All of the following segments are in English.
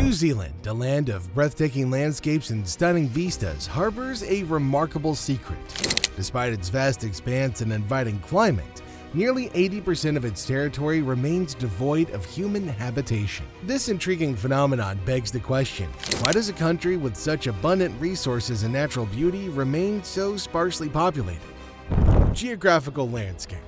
New Zealand, a land of breathtaking landscapes and stunning vistas, harbors a remarkable secret. Despite its vast expanse and inviting climate, nearly 80% of its territory remains devoid of human habitation. This intriguing phenomenon begs the question, why does a country with such abundant resources and natural beauty remain so sparsely populated? Geographical Landscape.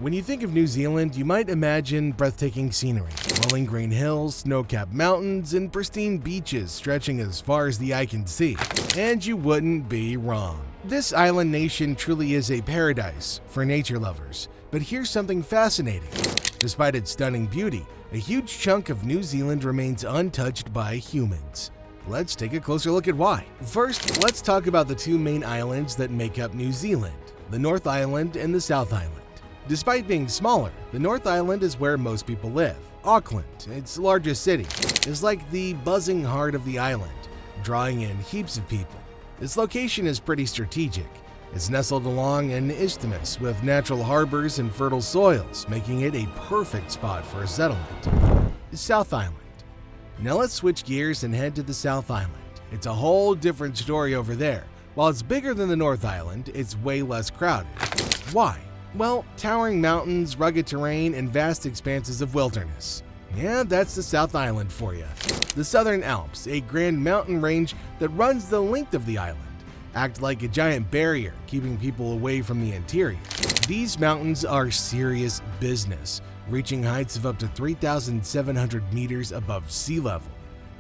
When you think of New Zealand, you might imagine breathtaking scenery, rolling green hills, snow-capped mountains, and pristine beaches stretching as far as the eye can see. And you wouldn't be wrong. This island nation truly is a paradise for nature lovers. But here's something fascinating. Despite its stunning beauty, a huge chunk of New Zealand remains untouched by humans. Let's take a closer look at why. First, let's talk about the two main islands that make up New Zealand, the North Island and the South Island. Despite being smaller, the North Island is where most people live. Auckland, its largest city, is like the buzzing heart of the island, drawing in heaps of people. Its location is pretty strategic. It's nestled along an isthmus with natural harbors and fertile soils, making it a perfect spot for a settlement. South Island. Now let's switch gears and head to the South Island. It's a whole different story over there. While it's bigger than the North Island, it's way less crowded. Why? Well, towering mountains, rugged terrain, and vast expanses of wilderness. Yeah, that's the South Island for you. The Southern Alps, a grand mountain range that runs the length of the island, act like a giant barrier, keeping people away from the interior. These mountains are serious business, reaching heights of up to 3,700 meters above sea level.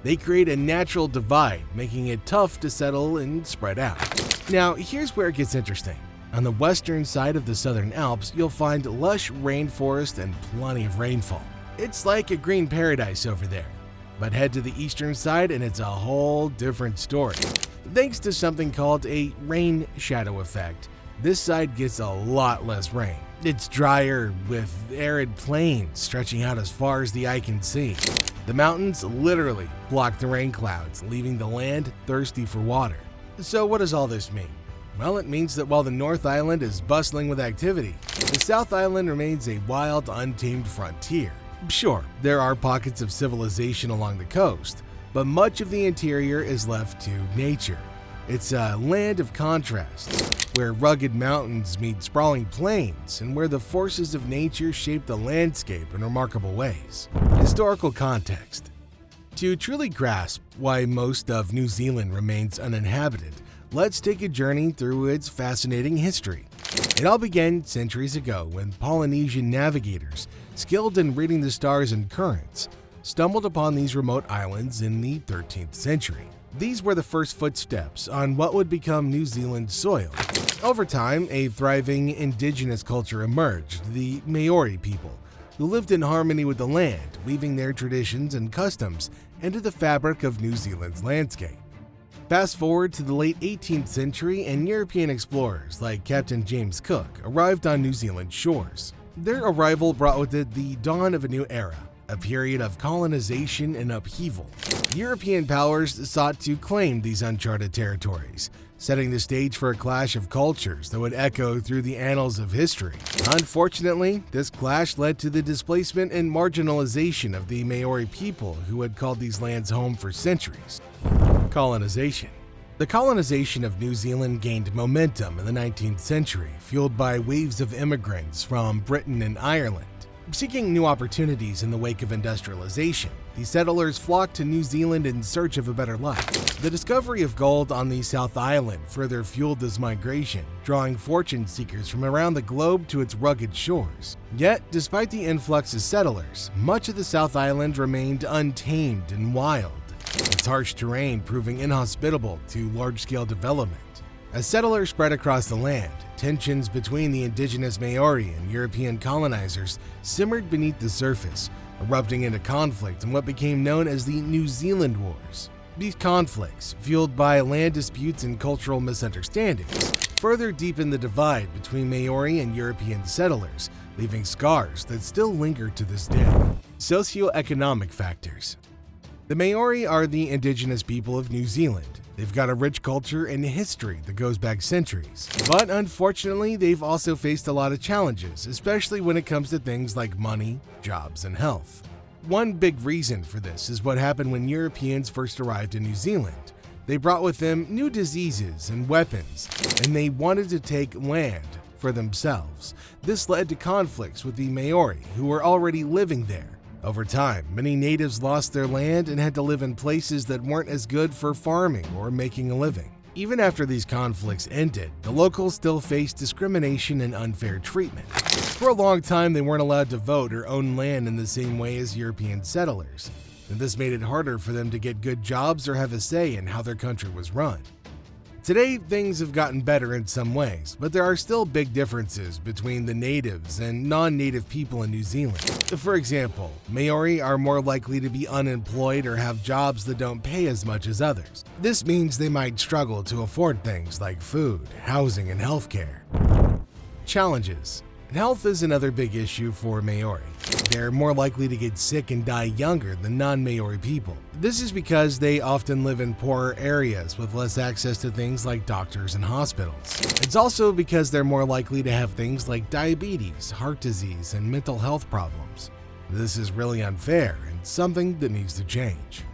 They create a natural divide, making it tough to settle and spread out. Now, here's where it gets interesting. On the western side of the Southern Alps, you'll find lush rainforest and plenty of rainfall. It's like a green paradise over there. But head to the eastern side and it's a whole different story. Thanks to something called a rain shadow effect, this side gets a lot less rain. It's drier, with arid plains stretching out as far as the eye can see. The mountains literally block the rain clouds, leaving the land thirsty for water. So what does all this mean? Well, it means that while the North Island is bustling with activity, the South Island remains a wild, untamed frontier. Sure, there are pockets of civilization along the coast, but much of the interior is left to nature. It's a land of contrasts, where rugged mountains meet sprawling plains and where the forces of nature shape the landscape in remarkable ways. Historical context. To truly grasp why most of New Zealand remains uninhabited, let's take a journey through its fascinating history. It all began centuries ago when Polynesian navigators, skilled in reading the stars and currents, stumbled upon these remote islands in the 13th century. These were the first footsteps on what would become New Zealand's soil. Over time, a thriving indigenous culture emerged, the Maori people, who lived in harmony with the land, weaving their traditions and customs into the fabric of New Zealand's landscape. Fast forward to the late 18th century and European explorers like Captain James Cook arrived on New Zealand's shores. Their arrival brought with it the dawn of a new era, a period of colonization and upheaval. European powers sought to claim these uncharted territories, setting the stage for a clash of cultures that would echo through the annals of history. Unfortunately, this clash led to the displacement and marginalization of the Maori people who had called these lands home for centuries. Colonization. The colonization of New Zealand gained momentum in the 19th century, fueled by waves of immigrants from Britain and Ireland. Seeking new opportunities in the wake of industrialization, the settlers flocked to New Zealand in search of a better life. The discovery of gold on the South Island further fueled this migration, drawing fortune seekers from around the globe to its rugged shores. Yet, despite the influx of settlers, much of the South Island remained untamed and wild, its harsh terrain proving inhospitable to large-scale development. As settlers spread across the land, tensions between the indigenous Maori and European colonizers simmered beneath the surface, erupting into conflict in what became known as the New Zealand Wars. These conflicts, fueled by land disputes and cultural misunderstandings, further deepened the divide between Maori and European settlers, leaving scars that still linger to this day. Socio-Economic Factors. The Maori are the indigenous people of New Zealand. They've got a rich culture and history that goes back centuries. But unfortunately, they've also faced a lot of challenges, especially when it comes to things like money, jobs, and health. One big reason for this is what happened when Europeans first arrived in New Zealand. They brought with them new diseases and weapons, and they wanted to take land for themselves. This led to conflicts with the Maori, who were already living there. Over time, many natives lost their land and had to live in places that weren't as good for farming or making a living. Even after these conflicts ended, the locals still faced discrimination and unfair treatment. For a long time, they weren't allowed to vote or own land in the same way as European settlers, and this made it harder for them to get good jobs or have a say in how their country was run. Today, things have gotten better in some ways, but there are still big differences between the natives and non-native people in New Zealand. For example, Maori are more likely to be unemployed or have jobs that don't pay as much as others. This means they might struggle to afford things like food, housing, and healthcare. Challenges. Health is another big issue for Maori. They're more likely to get sick and die younger than non-Maori people. This is because they often live in poorer areas with less access to things like doctors and hospitals. It's also because they're more likely to have things like diabetes, heart disease, and mental health problems. This is really unfair and something that needs to change.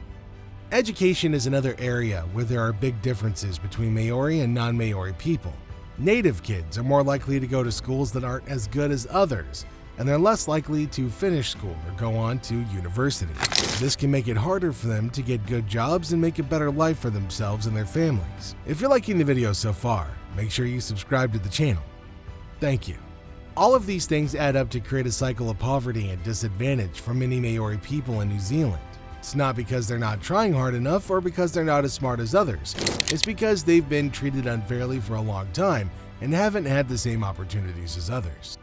Education is another area where there are big differences between Maori and non-Maori people. Native kids are more likely to go to schools that aren't as good as others, and they're less likely to finish school or go on to university. This can make it harder for them to get good jobs and make a better life for themselves and their families. If you're liking the video so far, make sure you subscribe to the channel. Thank you. All of these things add up to create a cycle of poverty and disadvantage for many Maori people in New Zealand. It's not because they're not trying hard enough or because they're not as smart as others. It's because they've been treated unfairly for a long time and haven't had the same opportunities as others.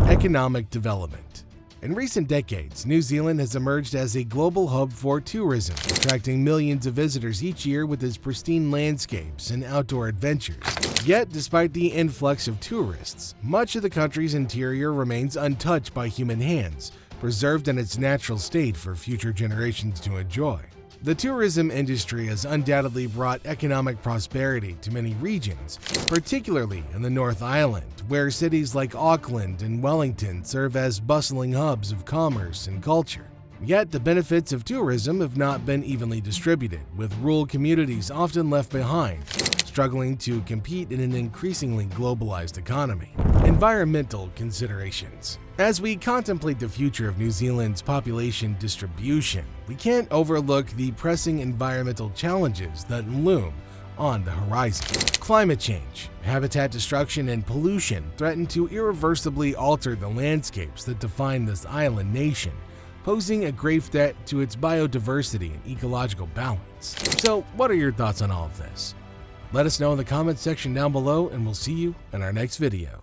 Economic development. In recent decades, New Zealand has emerged as a global hub for tourism, attracting millions of visitors each year with its pristine landscapes and outdoor adventures. Yet, despite the influx of tourists, much of the country's interior remains untouched by human hands, preserved in its natural state for future generations to enjoy. The tourism industry has undoubtedly brought economic prosperity to many regions, particularly in the North Island, where cities like Auckland and Wellington serve as bustling hubs of commerce and culture. Yet the benefits of tourism have not been evenly distributed, with rural communities often left behind, struggling to compete in an increasingly globalized economy. Environmental considerations. As we contemplate the future of New Zealand's population distribution, we can't overlook the pressing environmental challenges that loom on the horizon. Climate change, habitat destruction, and pollution threaten to irreversibly alter the landscapes that define this island nation, posing a grave threat to its biodiversity and ecological balance. So, what are your thoughts on all of this? Let us know in the comments section down below, and we'll see you in our next video.